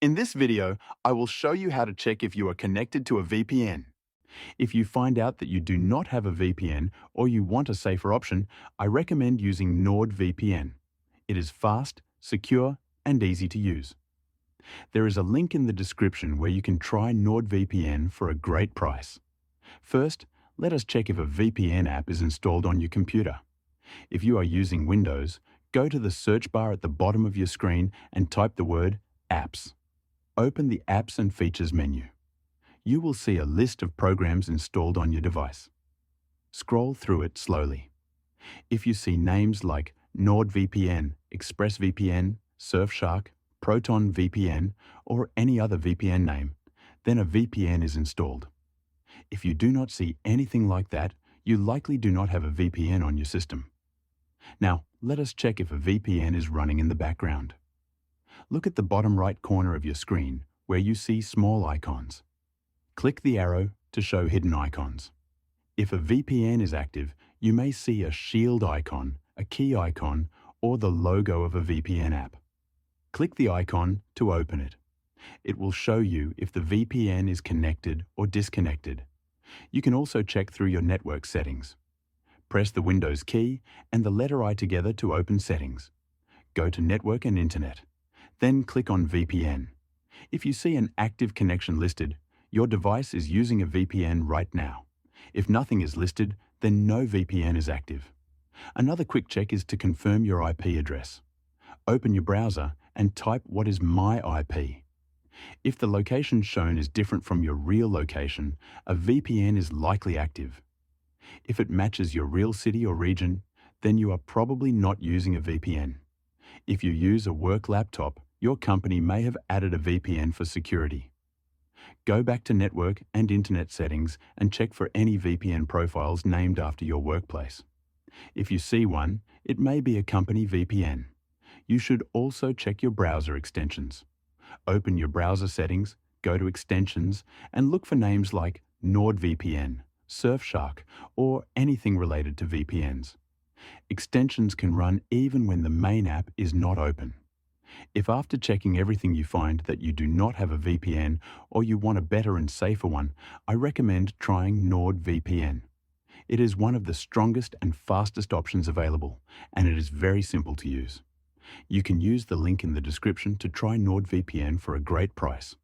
In this video, I will show you how to check if you are connected to a VPN. If you find out that you do not have a VPN or you want a safer option, I recommend using NordVPN. It is fast, secure, and easy to use. There is a link in the description where you can try NordVPN for a great price. First, let us check if a VPN app is installed on your computer. If you are using Windows, go to the search bar at the bottom of your screen and type the word Apps. Open the Apps and Features menu. You will see a list of programs installed on your device. Scroll through it slowly. If you see names like NordVPN, ExpressVPN, Surfshark, Proton VPN, or any other VPN name, then a VPN is installed. If you do not see anything like that, you likely do not have a VPN on your system. Now, let us check if a VPN is running in the background. Look at the bottom right corner of your screen where you see small icons. Click the arrow to show hidden icons. If a VPN is active, you may see a shield icon, a key icon, or the logo of a VPN app. Click the icon to open it. It will show you if the VPN is connected or disconnected. You can also check through your network settings. Press the Windows key and the letter I together to open settings. Go to Network and Internet. Then click on VPN. If you see an active connection listed, your device is using a VPN right now. If nothing is listed, then no VPN is active. Another quick check is to confirm your IP address. Open your browser and type what is my IP. If the location shown is different from your real location, a VPN is likely active. If it matches your real city or region, then you are probably not using a VPN. If you use a work laptop, your company may have added a VPN for security. Go back to Network and Internet settings and check for any VPN profiles named after your workplace. If you see one, it may be a company VPN. You should also check your browser extensions. Open your browser settings, go to Extensions, and look for names like NordVPN, Surfshark, or anything related to VPNs. Extensions can run even when the main app is not open. If after checking everything you find that you do not have a VPN or you want a better and safer one, I recommend trying NordVPN. It is one of the strongest and fastest options available, and it is very simple to use. You can use the link in the description to try NordVPN for a great price.